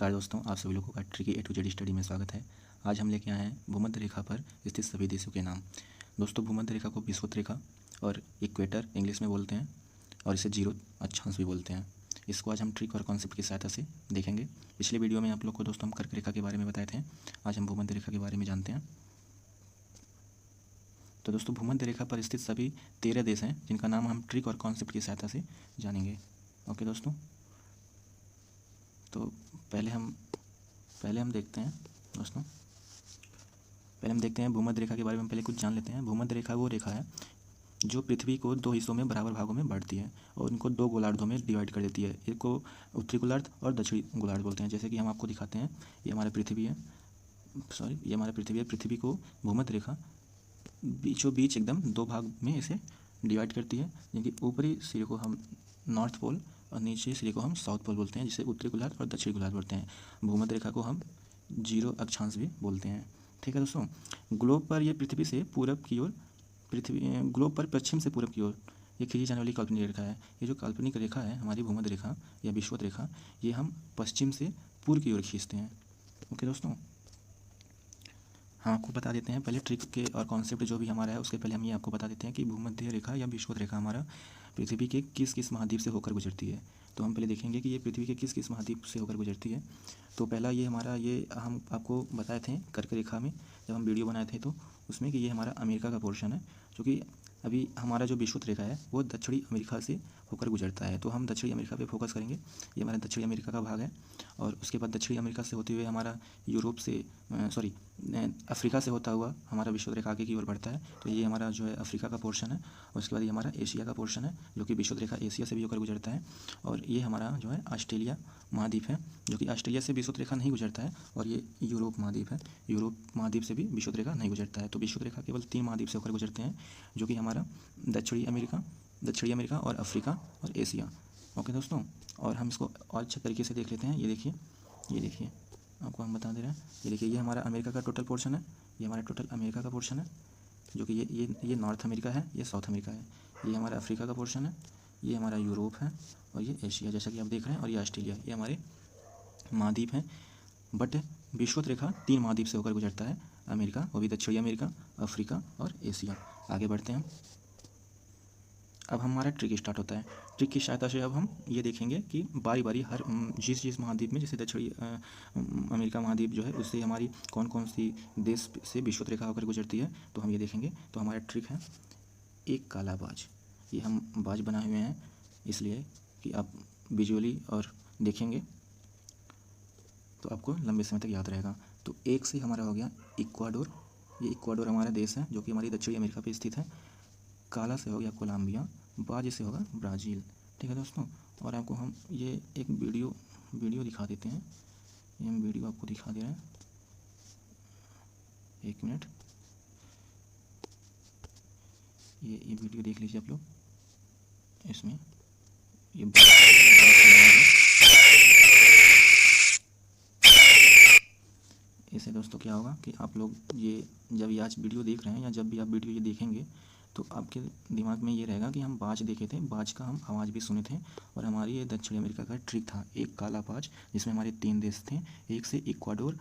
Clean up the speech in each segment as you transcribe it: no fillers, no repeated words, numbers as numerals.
नमस्कार दोस्तों, आप सभी लोगों का tricky A to Z study में स्वागत है। आज हम लेके आए हैं भूमध्य रेखा पर स्थित सभी देशों के नाम। दोस्तों, भूमध्य रेखा को विषुवत रेखा और इक्वेटर इंग्लिश में बोलते हैं और इसे जीरो अक्षांश भी बोलते हैं। इसको आज हम ट्रिक और कॉन्सेप्ट की सहायता से देखेंगे। पिछले वीडियो में आप लोग को दोस्तों हम कर्क रेखा के बारे में बताए थे। आज हम भूमध्य रेखा के बारे में जानते हैं। तो दोस्तों, भूमध्य रेखा पर स्थित सभी 13 देश हैं जिनका नाम हम ट्रिक और कॉन्सेप्ट की सहायता से जानेंगे। ओके दोस्तों, तो पहले हम देखते हैं दोस्तों, पहले हम देखते हैं भूमध्य रेखा के बारे में। पहले कुछ जान लेते हैं। भूमध्य रेखा वो रेखा है जो पृथ्वी को 2 हिस्सों में बराबर भागों में बांटती है और इनको 2 गोलार्धों में डिवाइड कर देती है। इसको उत्तरी गोलार्ध और दक्षिणी गोलार्ध बोलते हैं। जैसे कि हम आपको दिखाते हैं, ये हमारा पृथ्वी है, पृथ्वी को भूमध्य रेखा बीचों बीच एकदम 2 भाग में इसे डिवाइड करती है, जिनकी ऊपरी सिरे को हम नॉर्थ पोल और नीचे सिरे को हम साउथ पोल बोलते हैं, जिसे उत्तरी गोलार्ध और दक्षिणी गोलार्ध बोलते हैं। भूमध्य रेखा को हम जीरो अक्षांश भी बोलते हैं। ठीक है दोस्तों, ग्लोब पर ये पृथ्वी से पूरब की ओर ग्लोब पर पश्चिम से पूरब की ओर ये खींची जाने वाली काल्पनिक रेखा है। ये जो काल्पनिक रेखा है हमारी भूमध्य रेखा या विषुवत रेखा, ये हम पश्चिम से पूर्व की ओर खींचते हैं। ओके दोस्तों, हम आपको बता देते हैं पहले ट्रिक के और कॉन्सेप्ट जो भी हमारा है, उसके पहले हम ये आपको बता देते हैं कि भूमध्य रेखा या विषुवत रेखा हमारा पृथ्वी के किस किस महाद्वीप से होकर गुजरती है। तो हम पहले देखेंगे कि ये पृथ्वी के किस किस महाद्वीप से होकर गुजरती है। तो पहला ये हमारा, ये हम आपको बताए थे कर्क रेखा में जब हम वीडियो बनाए थे, तो उसमें कि ये हमारा अमेरिका का पोर्शन है, जो कि अभी हमारा जो विषुवत रेखा है वो दक्षिणी अमेरिका से होकर गुजरता है। तो हम दक्षिणी अमेरिका पे फोकस करेंगे। ये हमारा दक्षिणी अमेरिका का भाग है और उसके बाद दक्षिणी अमेरिका से होते हुए हमारा यूरोप से अफ्रीका से होता हुआ हमारा विषुवत रेखा आगे की ओर बढ़ता है। तो ये हमारा जो है अफ्रीका का पोर्शन है। उसके बाद ये हमारा एशिया का पोर्शन है, जो कि विषुवत रेखा एशिया से भी होकर गुजरता है। और ये हमारा जो है ऑस्ट्रेलिया महाद्वीप है, जो कि ऑस्ट्रेलिया से विषुवत रेखा नहीं गुजरता है। और ये यूरोप महाद्वीप है, यूरोप महाद्वीप से भी विषुवत रेखा नहीं गुजरता है। तो विषुवत रेखा केवल 3 महाद्वीप से होकर गुजरते हैं, जो कि हमारा दक्षिणी अमेरिका और अफ्रीका और एशिया। ओके दोस्तों, और हम इसको और अच्छे तरीके से देख लेते हैं। ये देखिए आपको हम बता दे रहे हैं। ये देखिए, ये हमारा अमेरिका का टोटल पोर्शन है, ये हमारा टोटल अमेरिका का पोर्शन है, जो कि ये नॉर्थ अमेरिका है, ये साउथ अमेरिका है। ये हमारा अफ्रीका का पोर्शन है, ये हमारा यूरोप है और ये एशिया, जैसा कि आप देख रहे हैं। और ये ऑस्ट्रेलिया, ये हमारे महाद्वीप हैं। बट विषुवत रेखा 3 महाद्वीप से होकर गुजरता है, अमेरिका, वो भी दक्षिणी अमेरिका, अफ्रीका और एशिया। आगे बढ़ते हैं। अब हमारा ट्रिक स्टार्ट होता है। ट्रिक की सहायता से अब हम ये देखेंगे कि बारी बारी हर जिस महाद्वीप में, जैसे दक्षिणी अमेरिका महाद्वीप जो है, उससे हमारी कौन कौन सी देश से विषुवत रेखा होकर गुजरती है, तो हम ये देखेंगे। तो हमारा ट्रिक है एक काला बाज। ये हम बाज बनाए हुए हैं इसलिए कि आप विजुअली और देखेंगे तो आपको लंबे समय तक याद रहेगा। तो एक से हमारा हो गया इक्वाडोर। ये इक्वाडोर हमारा देश है, जो कि हमारी दक्षिणी अमेरिका पे स्थित है। काला से हो गया कोलंबिया, बाज से होगा ब्राज़ील। ठीक है दोस्तों, और आपको हम ये एक वीडियो दिखा देते हैं। ये हम वीडियो आपको दिखा दे रहे हैं, 1 मिनट। ये वीडियो देख लीजिए आप लोग। इसमें ये इससे दोस्तों क्या होगा कि आप लोग ये जब ये आज वीडियो देख रहे हैं या जब भी आप वीडियो ये देखेंगे, तो आपके दिमाग में ये रहेगा कि हम बाज देखे थे, बाज का हम आवाज़ भी सुने थे। और हमारी ये दक्षिणी अमेरिका का ट्रिक था एक काला बाज, जिसमें हमारे 3 देश थे, एक से इक्वाडोर,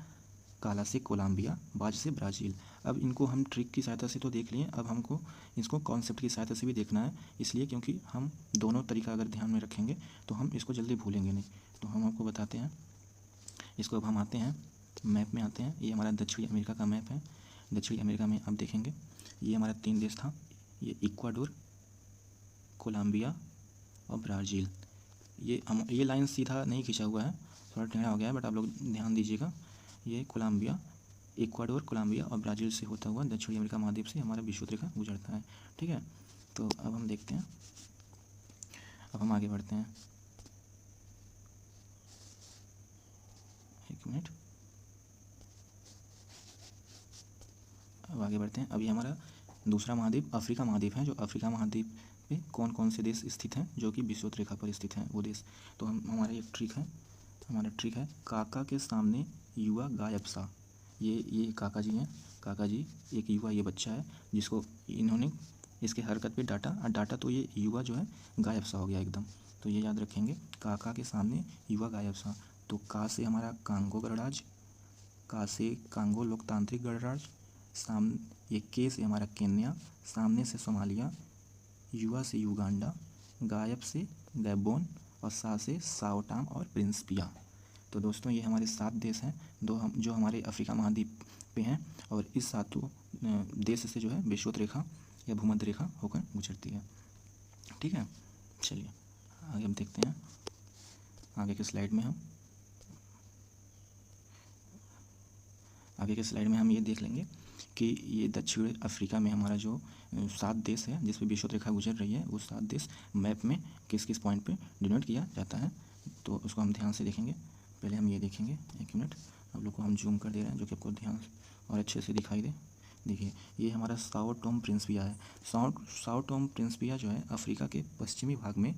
काला से कोलंबिया, बाज से ब्राज़ील। अब इनको हम ट्रिक की सहायता से तो देख लिए, अब हमको इसको कॉन्सेप्ट की सहायता से भी देखना है। इसलिए क्योंकि हम दोनों तरीका अगर ध्यान में रखेंगे तो हम इसको जल्दी भूलेंगे नहीं। तो हम आपको बताते हैं इसको। अब हम आते हैं मैप में आते हैं। ये हमारा दक्षिणी अमेरिका का मैप है। दक्षिणी अमेरिका में आप देखेंगे ये हमारा 3 देश था, ये इक्वाडोर, कोलंबिया और ब्राज़ील। ये लाइन सीधा नहीं खींचा हुआ है, थोड़ा टेढ़ा हो गया है, बट आप लोग ध्यान दीजिएगा। ये कोलंबिया, इक्वाडोर, कोलंबिया और ब्राज़ील से होता हुआ दक्षिणी अमेरिका महाद्वीप से हमारा विषुवत रेखा गुजरता है। ठीक है, तो अब हम देखते हैं, अब हम आगे बढ़ते हैं। 1 मिनट, अब आगे बढ़ते हैं। अभी हमारा दूसरा महाद्वीप अफ्रीका महाद्वीप है, जो अफ्रीका महाद्वीप में कौन कौन से देश स्थित हैं, जो कि विषुवत रेखा पर स्थित हैं वो देश। तो हमारा एक ट्रिक है, हमारा ट्रिक है काका के सामने युवा गायब सा। ये काका जी हैं, काका जी एक युवा, ये बच्चा है जिसको इन्होंने इसके हरकत पे डाटा तो ये युवा जो है गायब सा हो गया एकदम। तो ये याद रखेंगे, काका के सामने युवा गायब सा। तो का से हमारा कांगो गणराज्य, का से कांगो लोकतांत्रिक गणराज्य, ये के से हमारा केन्या, सामने से सोमालिया, युवा से युगांडा, गायब से गैबोन और सा से साओ टॉम और प्रिंसिपिया। तो दोस्तों ये हमारे 7 देश हैं जो हमारे अफ्रीका महाद्वीप पे हैं और इस 7 देश से जो है विषुवत रेखा या भूमध्य रेखा होकर गुजरती है। ठीक है, चलिए आगे हम देखते हैं। आगे के स्लाइड में हम ये देख लेंगे कि ये दक्षिण अफ्रीका में हमारा जो 7 देश है जिस पे विषुवत रेखा गुजर रही है, वो 7 देश मैप में किस किस पॉइंट पे डिनोट किया जाता है, तो उसको हम ध्यान से देखेंगे। पहले हम ये देखेंगे, 1 मिनट, आप लोग को हम जूम कर दे रहे हैं जो कि आपको ध्यान और अच्छे से दिखाई दे। देखिए ये हमारा साओ टॉम प्रिंसिपिया है। साओ टॉम प्रिंसिपिया जो है अफ्रीका के पश्चिमी भाग में,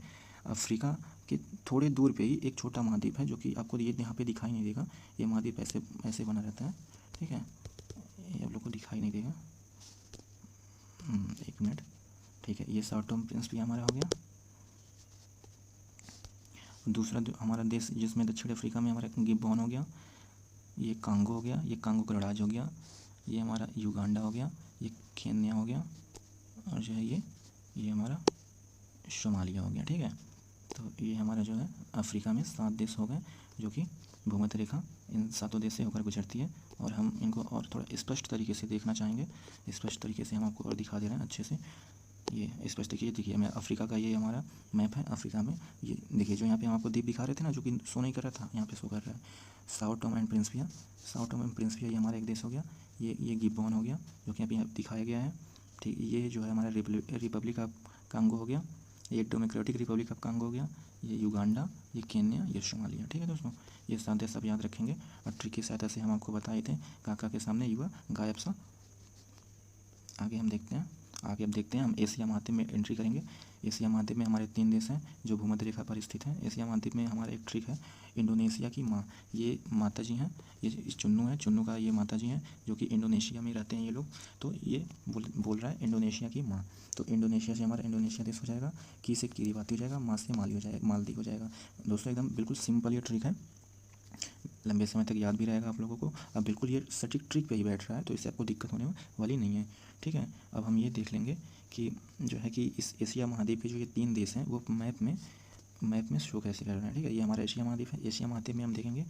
अफ्रीका के थोड़े दूर पे ही एक छोटा महाद्वीप है जो कि आपको ये यहाँ पे दिखाई नहीं देगा। ये महाद्वीप ऐसे बना रहता है, ठीक है, ये आप लोग को दिखाई नहीं देगा। 1 मिनट, ठीक है, ये साओ टॉम प्रिंसिपिया हमारा हो गया। दूसरा हमारा देश जिसमें दक्षिण अफ्रीका में हमारा गिबॉन हो गया, ये कांगो हो गया, ये कांगो गणराज्य हो गया, ये हमारा युगांडा हो गया, ये केन्या हो गया और जो है ये हमारा सोमालिया हो गया। ठीक है, तो ये हमारा जो है अफ्रीका में 7 देश हो गए जो कि भूमध्य रेखा इन 7 देश से होकर गुजरती है। और हम इनको और थोड़ा स्पष्ट तरीके से देखना चाहेंगे। स्पष्ट तरीके से हम आपको और दिखा दे रहे हैं अच्छे से। ये स्पष्ट देखिए मैं अफ्रीका का ये हमारा मैप है। अफ्रीका में ये देखिए जो यहाँ पे हम आपको द्वीप दिखा रहे थे ना, जो कि शो नहीं कर रहा था, यहाँ पे शो कर रहा है Sao Tom and Principia. Sao Tom and Principia ये हमारा एक देश हो गया। ये गिबॉन हो गया जो कि यहाँ पे दिखाया गया है। ठीक, ये जो है हमारा रिपब्लिक ऑफ कांगो हो गया, ये डेमोक्रेटिक रिपब्लिक ऑफ कांगो हो गया, ये युगांडा, ये केन्या, ये सोमालिया। ठीक है दोस्तों, ये 7 देश सब याद रखेंगे और ट्रिक की सहायता से हम आपको बताए थे काका के सामने युवा गायब सा। आगे हम देखते हैं हम एशिया महाद्वीप में एंट्री करेंगे। एशिया महाद्वीप में हमारे 3 देश हैं जो भूमध्य रेखा पर स्थित हैं। एशिया महाद्वीप में हमारा एक ट्रिक है, इंडोनेशिया की माँ, ये माता जी हैं, ये चुन्नू है, चुन्नू का ये माता जी हैं जो कि इंडोनेशिया में रहते हैं ये लोग। तो ये बोल रहा है इंडोनेशिया की माँ, तो इंडोनेशिया से हमारा इंडोनेशिया देश हो जाएगा, की से किरीबाती हो जाएगा, माँ से मालदीव हो जाएगा। दोस्तों एकदम बिल्कुल सिंपल ये ट्रिक है, लंबे समय तक याद भी रहेगा आप लोगों को। अब बिल्कुल ये सटीक ट्रिक पे ही बैठ रहा है तो इससे आपको दिक्कत होने वाली नहीं है। ठीक है, अब हम ये देख लेंगे कि जो है कि इस एशिया महाद्वीप के जो ये 3 देश हैं वो मैप में शो कैसे कर रहे हैं। ठीक है, ये हमारा एशिया महाद्वीप है। एशिया महाद्वीप में हम देखेंगे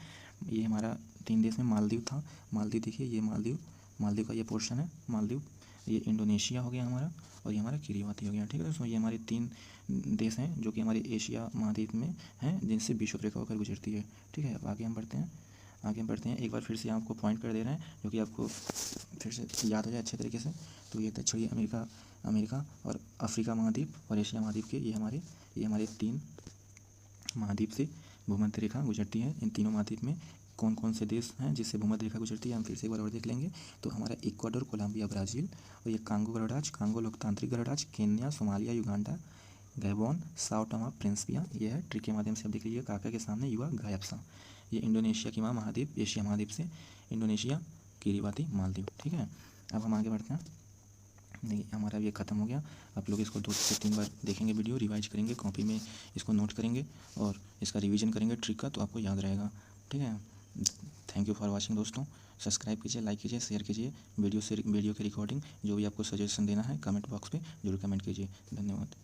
ये हमारा 3 देश में मालदीव था। मालदीव देखिए, ये मालदीव का ये पोर्शन है मालदीव। ये इंडोनेशिया हो गया हमारा और ये हमारा किरीबाती हो गया। ठीक है दोस्तों, ये हमारे 3 देश हैं जो कि हमारे एशिया महाद्वीप में हैं जिनसे विषुवत रेखा होकर गुजरती है। ठीक है, अब आगे हम बढ़ते हैं। एक बार फिर से आपको पॉइंट कर दे रहे हैं जो कि आपको फिर से याद हो जाए अच्छे तरीके से। तो ये दक्षिणी अमेरिका और अफ्रीका महाद्वीप और एशिया महाद्वीप के ये हमारे 3 महाद्वीप से भूमध्य रेखा गुजरती है। इन तीनों महाद्वीप में कौन कौन से देश हैं जिससे भूमध्य रेखा गुजरती है हम फिर से एक बार और देख लेंगे। तो हमारा इक्वाडोर, कोलंबिया, ब्राज़ील और ये कांगो गणराज्य, कांगो लोकतांत्रिक गणराज्य, Kenya, Somalia, Uganda, Gabon, Sao Tom Principia. ये है ट्रिक के माध्यम से आप देख लीजिए, काका के सामने युवा गायब सा। ये इंडोनेशिया की माँ महाद्वीप, एशिया महाद्वीप से इंडोनेशिया, किरीबाती, मालदीव। ठीक है, अब हम आगे बढ़ते हैं। नहीं, हमारा ये ख़त्म हो गया। आप लोग इसको 2 से 3 बार देखेंगे, वीडियो रिवाइज करेंगे, कॉपी में इसको नोट करेंगे और इसका रिवीजन करेंगे ट्रिक का, तो आपको याद रहेगा। ठीक है, थैंक यू फॉर वॉचिंग दोस्तों। सब्सक्राइब कीजिए, लाइक कीजिए, शेयर कीजिए। वीडियो की रिकॉर्डिंग जो भी आपको सजेशन देना है कमेंट बॉक्स पे जरूर कमेंट कीजिए। धन्यवाद।